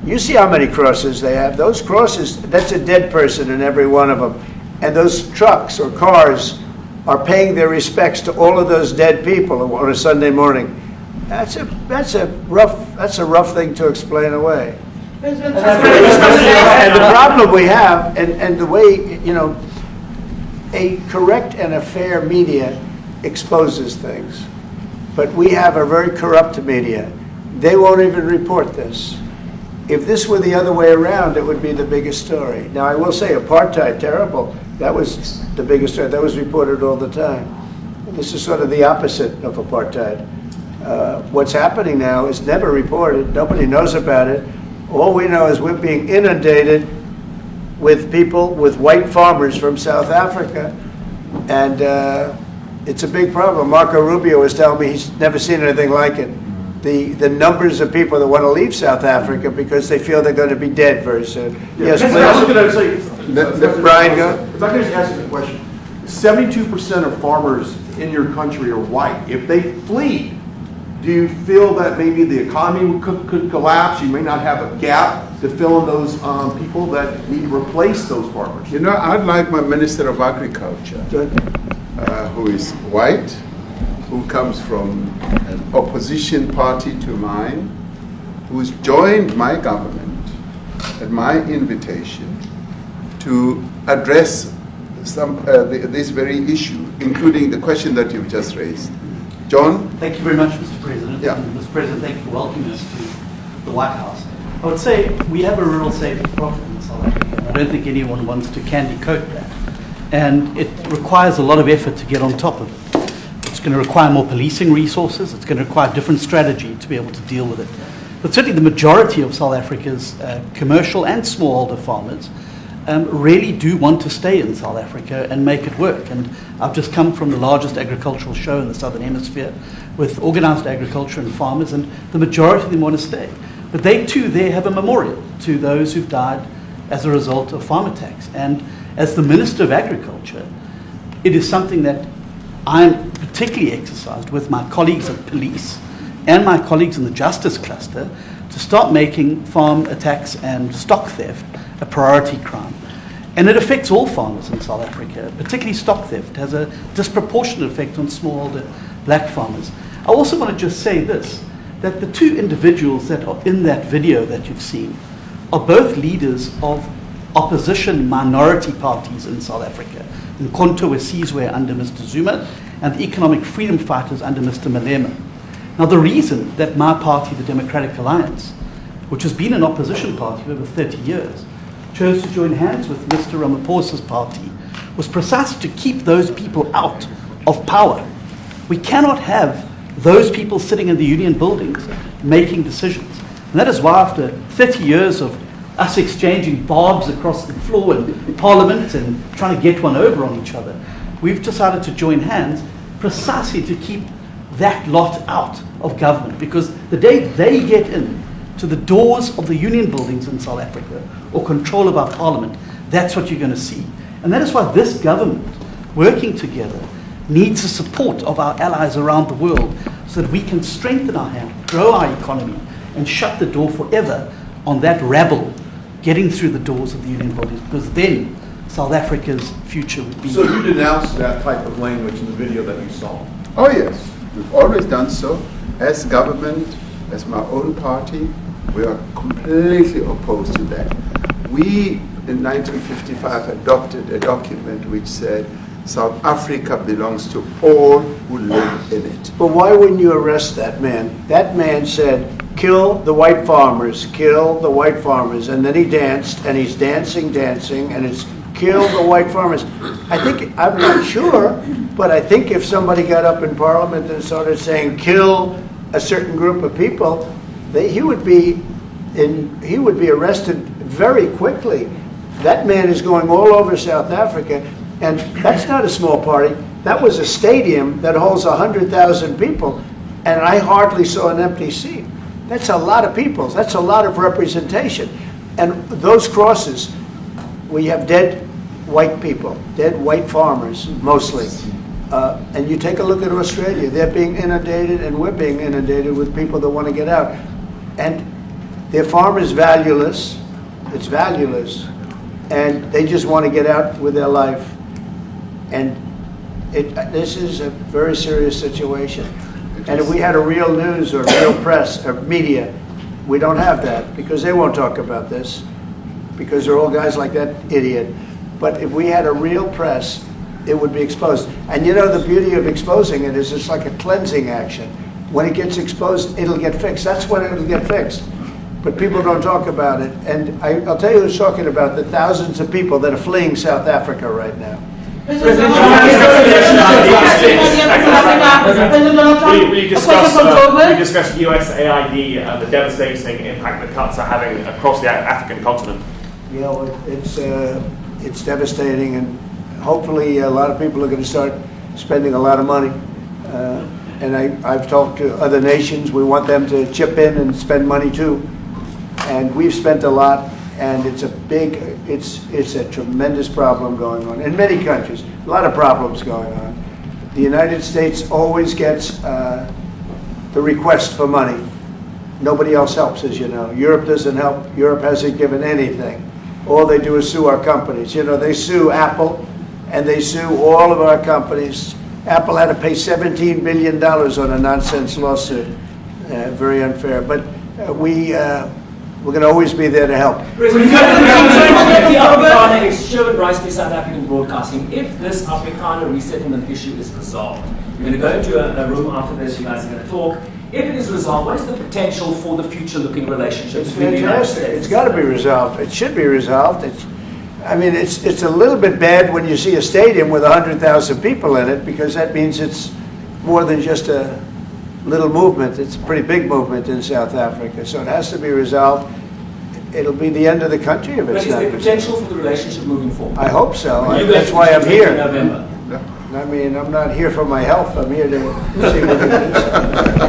you see how many crosses they have. Those crosses, that's a dead person in every one of them. And those trucks or cars are paying their respects to all of those dead people on a Sunday morning. That's a rough thing to explain away. And the problem we have, and the way, you know, a correct and a fair media exposes things. But we have a very corrupt media. They won't even report this. If this were the other way around, it would be the biggest story. Now, I will say apartheid, terrible. That was the biggest story. That was reported all the time. This is sort of the opposite of apartheid. What's happening now is never reported. Nobody knows about it. All we know is we're being inundated with people, with white farmers from South Africa. And it's a big problem. Marco Rubio was telling me he's never seen anything like it. The numbers of people that want to leave South Africa because they feel they're going to be dead very soon. Yes, please. I was going to say, Brian, go. If I could just ask you a question. 72% of farmers in your country are white. If they flee, do you feel that maybe the economy could collapse? You may not have a gap to fill in those people that need to replace those farmers. You know, I'd like my Minister of Agriculture, who is white, who comes from an opposition party to mine, who's joined my government at my invitation to address this very issue, including the question that you've just raised. John? Thank you very much, Mr. President. Yeah. Mr. President, thank you for welcoming us to the White House. I would say we have a rural safety problem in South Africa. I don't think anyone wants to candy coat that. And it requires a lot of effort to get on top of it. It's going to require more policing resources. It's going to require a different strategy to be able to deal with it. But certainly the majority of South Africa's commercial and smallholder farmers really do want to stay in South Africa and make it work. And I've just come from the largest agricultural show in the Southern Hemisphere with organized agriculture and farmers, and the majority of them want to stay. But they too there have a memorial to those who've died as a result of farm attacks. And as the Minister of Agriculture, it is something that I'm particularly exercised with my colleagues at police and my colleagues in the justice cluster to start making farm attacks and stock theft a priority crime. And it affects all farmers in South Africa, particularly stock theft. It has a disproportionate effect on smallholder black farmers. I also want to just say this, that the two individuals that are in that video that you've seen are both leaders of opposition minority parties in South Africa. Nkonto Wesizwe under Mr. Zuma and the economic freedom fighters under Mr. Malema. Now the reason that my party, the Democratic Alliance, which has been an opposition party for over 30 years, chose to join hands with Mr. Ramaphosa's party was precisely to keep those people out of power. We cannot have those people sitting in the union buildings making decisions. And that is why after 30 years of us exchanging barbs across the floor in Parliament and trying to get one over on each other, we've decided to join hands precisely to keep that lot out of government. Because the day they get in to the doors of the union buildings in South Africa or control of our Parliament, that's what you're going to see. And that is why this government, working together, needs the support of our allies around the world so that we can strengthen our hand, grow our economy, and shut the door forever on that rabble getting through the doors of the union buildings, because then South Africa's future would be... So you denounced that type of language in the video that you saw? Oh yes, we've always done so. As government, as my own party, we are completely opposed to that. We, in 1955, adopted a document which said South Africa belongs to all who live in it. But why wouldn't you arrest that man? That man said, kill the white farmers, kill the white farmers. And then he danced, and he's dancing, and it's kill the white farmers. I'm not sure, but I think if somebody got up in Parliament and started saying kill a certain group of people, he would be arrested very quickly. That man is going all over South Africa, and that's not a small party. That was a stadium that holds 100,000 people, and I hardly saw an empty seat. That's a lot of people. That's a lot of representation. And those crosses, we have dead white people, dead white farmers, mostly. And you take a look at Australia, they're being inundated, and we're being inundated with people that want to get out. And their farm is valueless. It's valueless. And they just want to get out with their life. And this is a very serious situation. And if we had a real news or real press or media, we don't have that because they won't talk about this because they're all guys like that idiot. But if we had a real press, it would be exposed. And you know, the beauty of exposing it is it's like a cleansing action. When it gets exposed, it'll get fixed. That's when it'll get fixed. But people don't talk about it. And I'll tell you who's talking about the thousands of people that are fleeing South Africa right now. Will you discuss USAID and the devastating impact the cuts are having across the African continent? Yeah, well, it's devastating, and hopefully a lot of people are going to start spending a lot of money. And I've talked to other nations. We want them to chip in and spend money too. And we've spent a lot. And it's a tremendous problem going on in many countries. A lot of problems going on. The United States always gets the request for money. Nobody else helps, as you know. Europe doesn't help. Europe hasn't given anything. All they do is sue our companies. You know, they sue Apple, and they sue all of our companies. Apple had to pay $17 billion on a nonsense lawsuit. Very unfair. But we're going to always be there to help. The Afrikaner is Sherwood Rice by South African Broadcasting. If this Afrikaner resettlement issue is resolved, you're going to go into a room after this, you guys are going to talk. If it is resolved, what is the potential for the future-looking relationship between the United States? It's got to be resolved. It should be resolved. It's a little bit bad when you see a stadium with 100,000 people in it, because that means it's more than just a little movement. It's a pretty big movement in South Africa, so it has to be resolved. It'll be the end of the country if it's not. But is there potential for the relationship moving forward? I hope so. That's why I'm here. I mean, I'm not here for my health. I'm here to see what it is.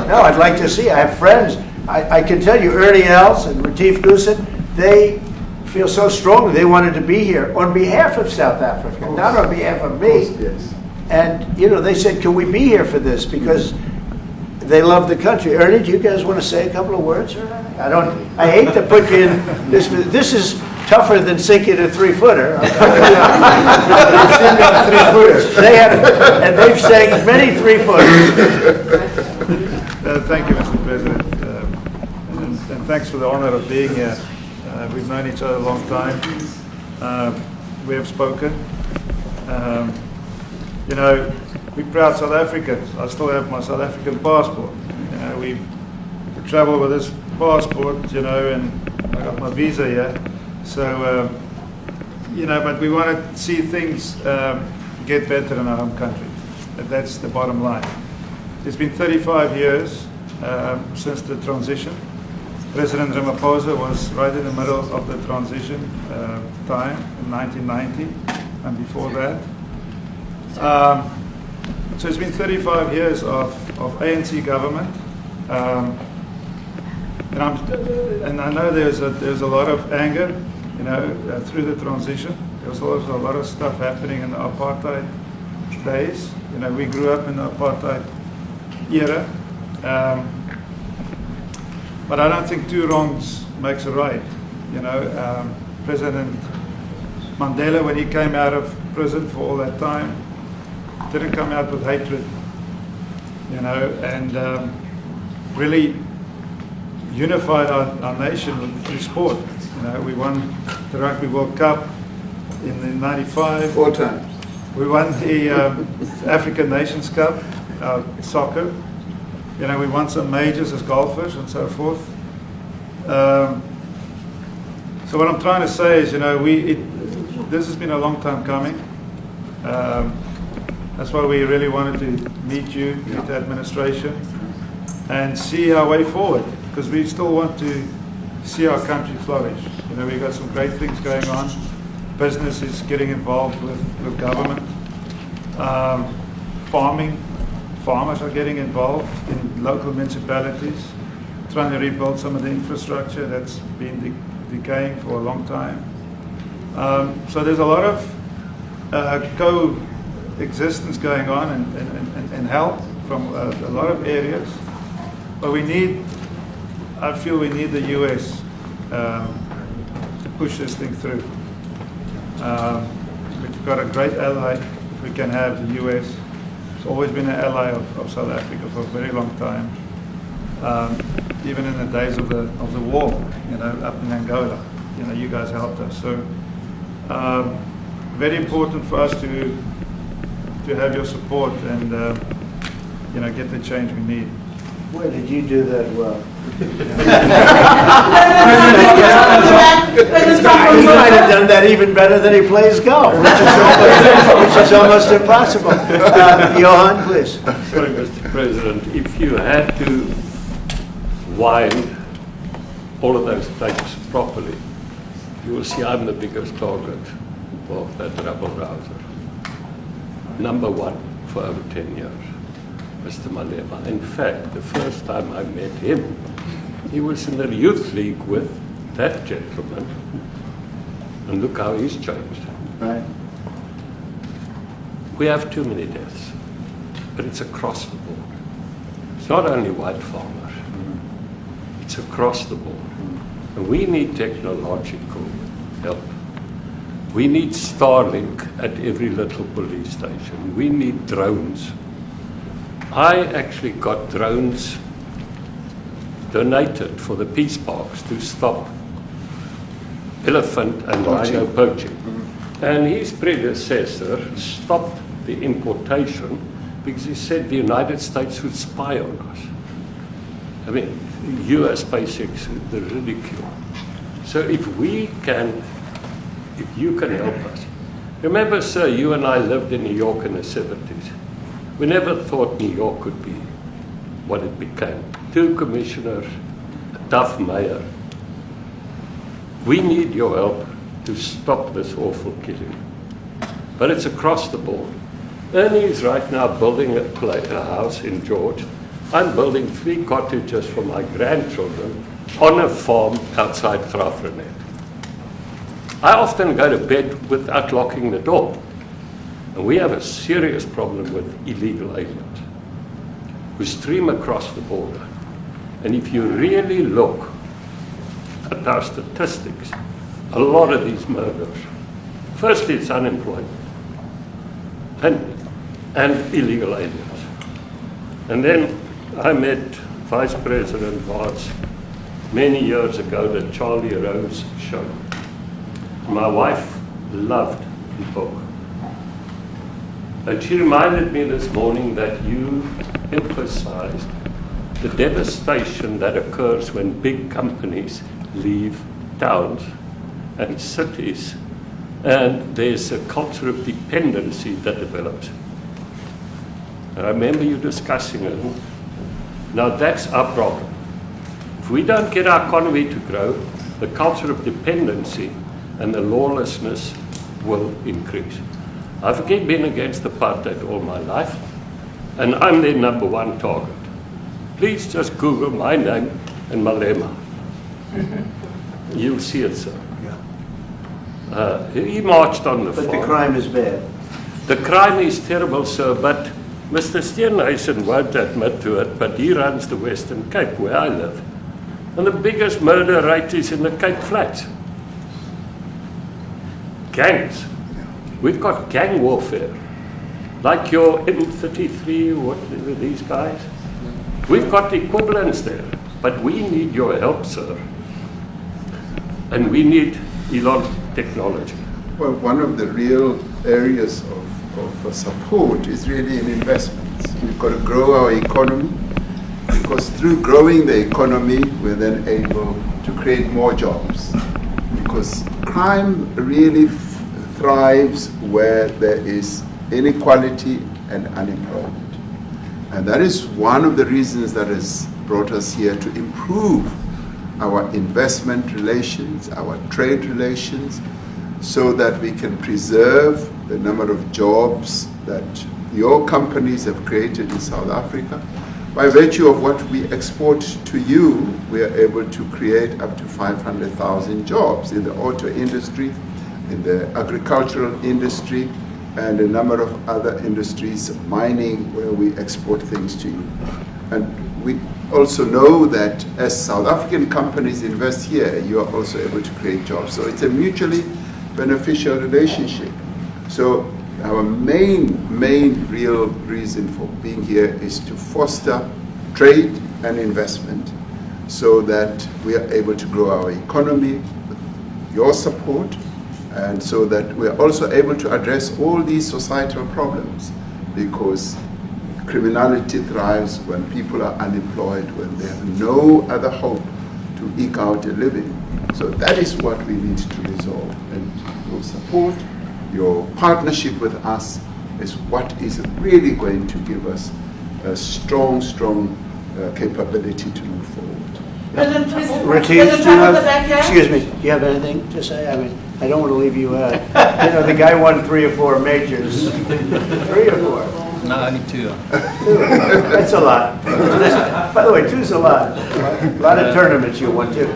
No, I'd like to see. I have friends. I can tell you, Ernie Els and Retief Goosen, they feel so strongly they wanted to be here on behalf of South Africa, not on behalf of me. Yes. And, you know, they said, can we be here for this? Because they love the country. Ernie, do you guys want to say a couple of words? I hate to put you in this. This is tougher than sinking a 3-footer. And they've sank many 3-footers. Thank you, Mr. President. And thanks for the honor of being here. We've known each other a long time. We have spoken. You know, we're proud South Africans. I still have my South African passport. You know, we travel with this passport, you know, and I got my visa here. So, you know, but we want to see things get better in our home country. That's the bottom line. It's been 35 years since the transition. President Ramaphosa was right in the middle of the transition time in 1990 and before that. So it's been 35 years of ANC government. And I know there's a lot of anger, you know, through the transition. There was also a lot of stuff happening in the apartheid days. You know, we grew up in the apartheid era. But I don't think two wrongs makes a right. You know, President Mandela, when he came out of prison for all that time, didn't come out with hatred, you know, and really unified our nation through sport. You know, we won the Rugby World Cup in '95. 4 times. We won the African Nations Cup, soccer. You know, we won some majors as golfers and so forth. So what I'm trying to say is, you know, this has been a long time coming. That's why we really wanted to meet you, meet the administration, and see our way forward, because we still want to see our country flourish. You know, we've got some great things going on. Business is getting involved with government. Farmers are getting involved in local municipalities, trying to rebuild some of the infrastructure that's been decaying for a long time. So there's a lot of coexistence going on and help from a lot of areas. But I feel we need the US to push this thing through. We've got a great ally if we can have the US. It's always been an ally of South Africa for a very long time, even in the days of the war, you know, up in Angola. You know, you guys helped us. So very important for us to have your support and you know, get the change we need. Where did you do that well? You might have done that even better than he plays golf, which is almost impossible. Johan, please. Sorry, Mr. President, if you had to wind all of those tapes properly, you will see I'm the biggest target of that rabble-rouser. Number one for over 10 years. Mr. Malema. In fact, the first time I met him, he was in the youth league with that gentleman. And look how he's changed. Right. We have too many deaths, but it's across the board. It's not only white farmers, it's across the board. And we need technological help. We need Starlink at every little police station. We need drones. I actually got drones donated for the peace parks to stop elephant and rhino poaching. And his predecessor stopped the importation because he said the United States would spy on us. I mean, US basics, the ridicule. So if you can help us. Remember, sir, you and I lived in New York in the 70s. We never thought New York could be what it became. 2 commissioners, a tough mayor. We need your help to stop this awful killing. But it's across the board. Ernie is right now building a house in George. I'm building 3 cottages for my grandchildren on a farm outside Graaff-Reinet. I often go to bed without locking the door. And we have a serious problem with illegal aliens who stream across the border. And if you really look at our statistics, a lot of these murders, firstly it's unemployment and illegal aliens. And then I met Vice President Vaz many years ago, the Charlie Rose show. My wife loved the book. And she reminded me this morning that you emphasized the devastation that occurs when big companies leave towns and cities, and there's a culture of dependency that develops. And I remember you discussing it. Now that's our problem. If we don't get our economy to grow, the culture of dependency and the lawlessness will increase. I've been against apartheid all my life, and I'm their #1 target. Please just Google my name and Malema. You'll see it, sir. He marched on the farm. But the crime is bad. The crime is terrible, sir, but Mr. Steenhuisen won't admit to it, but he runs the Western Cape, where I live. And the biggest murder rate is in the Cape Flats. Gangs. We've got gang warfare. Like your M33, what are these guys? We've got equivalents there, but we need your help, sir. And we need Elon technology. Well, one of the real areas of support is really in investments. We've got to grow our economy, because through growing the economy, we're then able to create more jobs. Because crime really thrives where there is inequality and unemployment. And that is one of the reasons that has brought us here, to improve our investment relations, our trade relations, so that we can preserve the number of jobs that your companies have created in South Africa. By virtue of what we export to you, we are able to create up to 500,000 jobs in the auto industry, in the agricultural industry, and a number of other industries, mining, where we export things to you. And we also know that as South African companies invest here, you are also able to create jobs. So it's a mutually beneficial relationship. So our main real reason for being here is to foster trade and investment, so that we are able to grow our economy with your support, and so that we are also able to address all these societal problems, because criminality thrives when people are unemployed, when they have no other hope to eke out a living. So that is what we need to resolve. And your support, your partnership with us, is what is really going to give us a strong capability to move forward. President, please, Retief, do you have, excuse me, do you have anything to say? I mean, I don't want to leave you out. You know, the guy won 3 or 4 majors. 3 or 4? No, only 2. That's a lot. By the way, 2's a lot. A lot of tournaments you won too.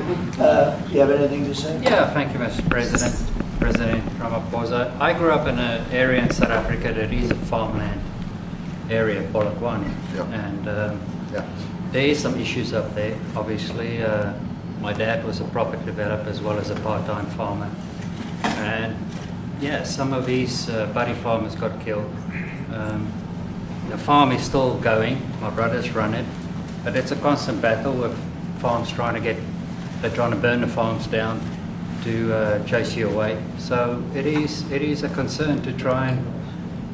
You have anything to say? Yeah, thank you, Mr. President. President Ramaphosa. I grew up in an area in South Africa that is a farmland area, Polokwane. And there is some issues up there. Obviously, my dad was a property developer as well as a part-time farmer. And yeah, some of these buddy farmers got killed. The farm is still going. My brothers run it, but it's a constant battle with farms they're trying to burn the farms down to chase you away. So it is a concern to try and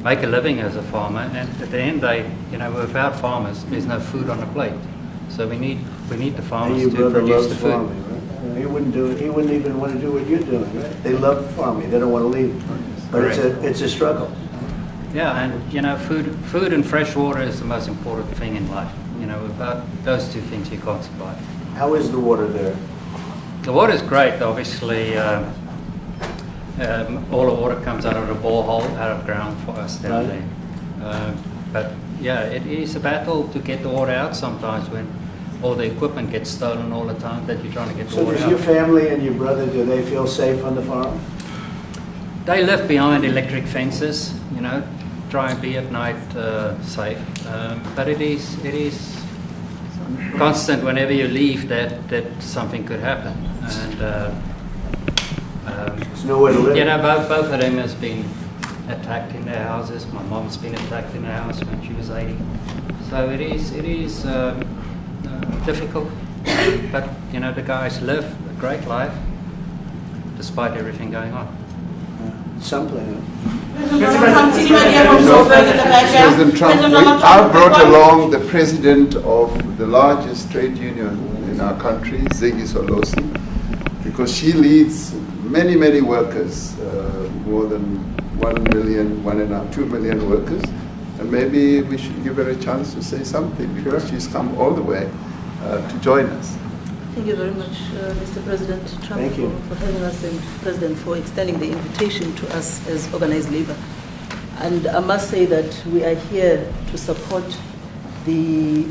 make a living as a farmer. And at the end of the day, you know, without farmers, there's no food on the plate. So we need the farmers to produce the food. Farming, right? He wouldn't do it. He wouldn't even want to do what you're doing, right? They love farming. They don't want to leave. But it's a struggle. Yeah, and you know, food and fresh water is the most important thing in life. You know, without those 2 things, you can't survive. How is the water there? The water is great. Obviously, all the water comes out of the borehole, out of ground for us down there. But yeah, it is a battle to get the water out sometimes when all the equipment gets stolen all the time that you're trying to get the water out. So does your family and your brother, do they feel safe on the farm? They live behind electric fences, you know, try and be at night safe. But it is constant whenever you leave that something could happen. And there's nowhere to live. You know, both of them has been attacked in their houses. My mom's been attacked in her house when she was 80. So it is difficult. But, you know, the guys live a great life despite everything going on. Something. President Trump, I brought along the president of the largest trade union in our country, Ziggy Solosi, because she leads many, many workers, more than 1 million, 2 million workers. And maybe we should give her a chance to say something, because she's come all the way to join us. Thank you very much, Mr. President Trump, for having us, and President, for extending the invitation to us as organized labor. And I must say that we are here to support the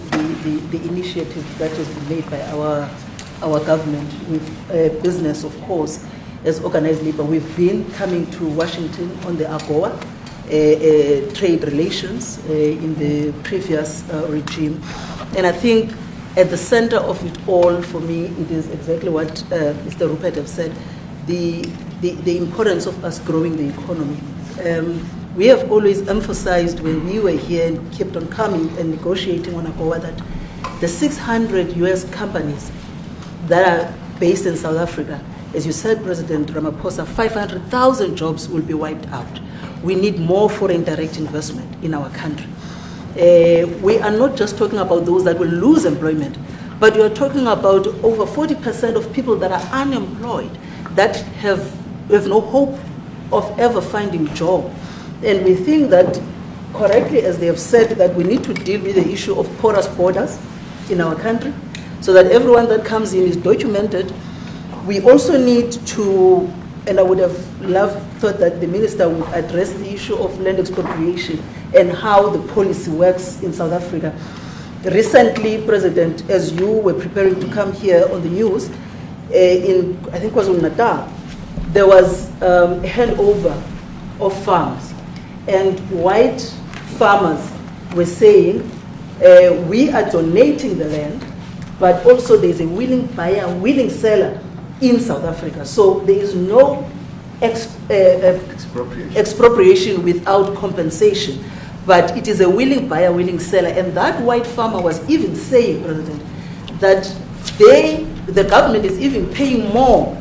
initiative that has been made by our government with business, of course, as organized labor. We've been coming to Washington on the AGOA trade relations in the previous regime. And I think at the center of it all, for me, it is exactly what Mr. Rupert has said, the importance of us growing the economy. We have always emphasized when we were here and kept on coming and negotiating on AGOA that the 600 US companies that are based in South Africa, as you said, President Ramaphosa, 500,000 jobs will be wiped out. We need more foreign direct investment in our country. We are not just talking about those that will lose employment, but we are talking about over 40% of people that are unemployed, that have no hope of ever finding a job. And we think that, correctly, as they have said, that we need to deal with the issue of porous borders in our country, so that everyone that comes in is documented. We also need to, and I would have thought that the minister would address the issue of land expropriation and how the policy works in South Africa. Recently, President, as you were preparing to come here on the news, in, I think it was in Natal, there was a handover of farms. And white farmers were saying, we are donating the land, but also there's a willing buyer, willing seller in South Africa. So there is no expropriation without compensation, but it is a willing buyer, willing seller. And that white farmer was even saying, President, that the government is even paying more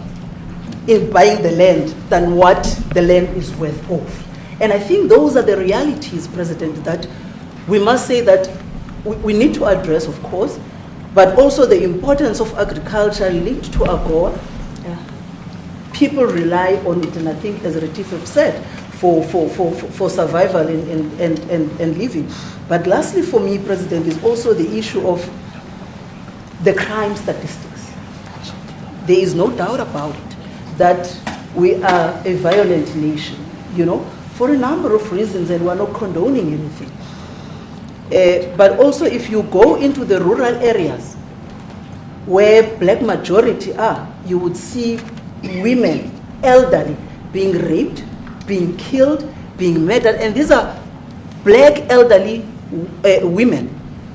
in buying the land than what the land is worth of. And I think those are the realities, President, that we must say that we need to address, of course, but also the importance of agriculture linked to AGOA. People rely on it, and I think, as Retief have said, for survival and living. But lastly, for me, President, is also the issue of the crime statistics. There is no doubt about it that we are a violent nation, you know, for a number of reasons, and we're not condoning anything. But also, if you go into the rural areas where black majority are, you would see women, elderly, being raped, being killed, being murdered. And these are black elderly women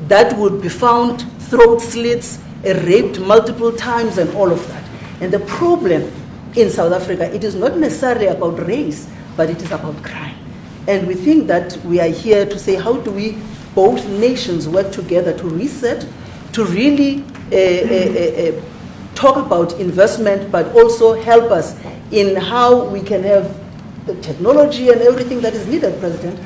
that would be found throat slits, raped multiple times, and all of that. And the problem in South Africa, it is not necessarily about race, but it is about crime. And we think that we are here to say, how do we, both nations, work together to reset, to really talk about investment, but also help us in how we can have the technology and everything that is needed, President,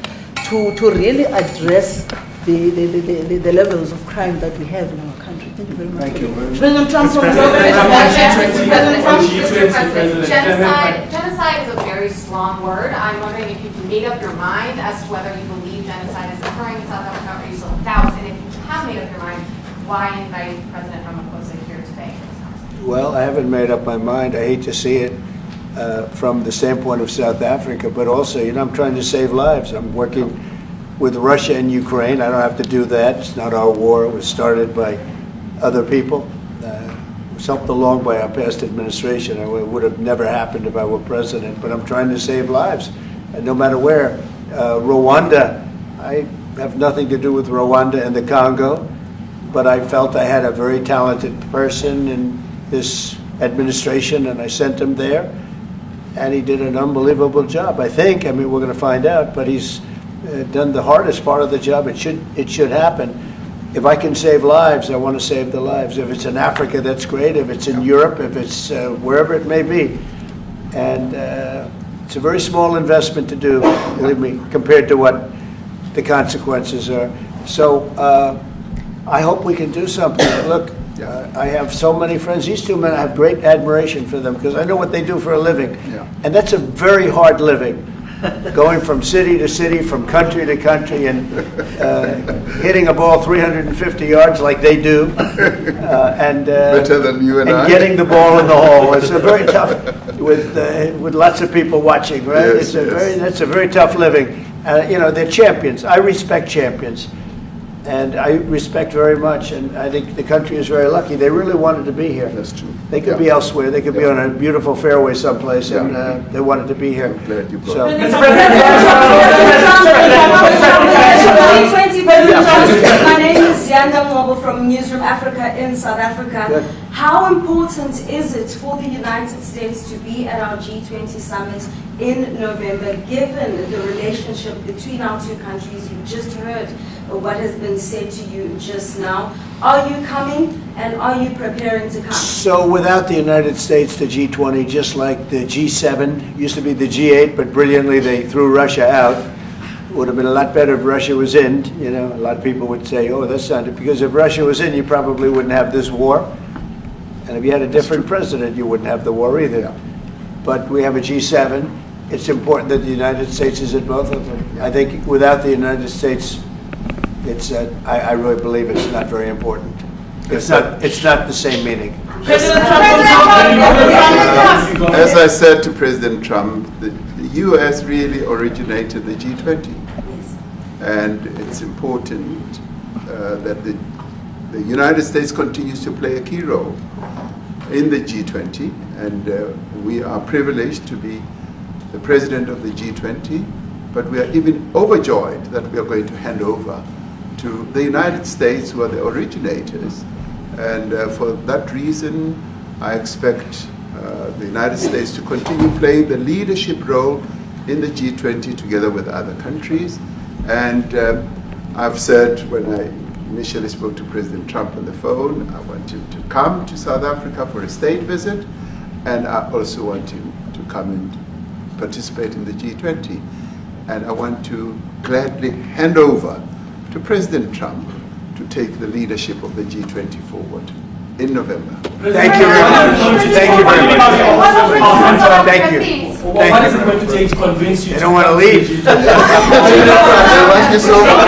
to really address the levels of crime that we have in our country. Thank you very much. Thank you very much. President Trump, genocide is a very strong word. I'm wondering if you've made up your mind as to whether you believe genocide is occurring in South Africa, or you still have doubts, and if you have made up your mind, why invite President Ramaphosa here today? Well, I haven't made up my mind. I hate to see it from the standpoint of South Africa, but also, you know, I'm trying to save lives. I'm working with Russia and Ukraine. I don't have to do that. It's not our war. It was started by other people. It was helped along by our past administration. It would have never happened if I were president, but I'm trying to save lives, and no matter where. Rwanda, I have nothing to do with Rwanda and the Congo, but I felt I had a very talented person in this administration, and I sent him there, and he did an unbelievable job, I think. I mean, we're going to find out, but he's done the hardest part of the job. It should happen. if I can save lives, I want to save the lives. If it's in Africa, that's great. If it's in Europe, if it's wherever it may be. And it's a very small investment to do, believe me, compared to what the consequences are. So I hope we can do something. Look, I have so many friends. These two men, I have great admiration for them because I know what they do for a living. And that's a very hard living. Going from city to city, from country to country, and hitting a ball 350 yards like they do, and better than you and I. Getting the ball in the hole. It's a very tough with lots of people watching, right? Yes, that's a very tough living. You know, they're champions. I respect champions, and I respect very much. And I think the country is very lucky. They really wanted to be here. That's true. They could be elsewhere. They could be on a beautiful fairway someplace, and they wanted to be here. I'm glad you brought So. My name is Yanda Mobile from Newsroom Africa in South Africa. Good. How important is it for the United States to be at our G20 summit in November, given the relationship between our two countries? You just heard what has been said to you just now. Are you coming, and are you preparing to come? So without the United States, the G20, just like the G7, used to be the G8, but brilliantly they threw Russia out. It would have been a lot better if Russia was in. You know, a lot of people would say, oh, that's not it. Because if Russia was in, you probably wouldn't have this war. And if you had a different president, you wouldn't have the war either. But we have a G7. It's important that the United States is at both of them. I think without the United States, it's I really believe it's not very important. It's not the same meaning. As I said to President Trump, the U.S. really originated the G20. And it's important that the United States continues to play a key role in the G20. And we are privileged to be the president of the G20. But we are even overjoyed that we are going to hand over to the United States, who are the originators. And for that reason, I expect the United States to continue playing the leadership role in the G20 together with other countries. And I've said when I initially spoke to President Trump on the phone, I want him to come to South Africa for a state visit, and I also want him to come and participate in the G20. And I want to gladly hand over to President Trump to take the leadership of the G20 forward in November. Thank you very much. Thank you very much. Thank you. What is it going to take to convince you? They don't want to leave. Thank you so much.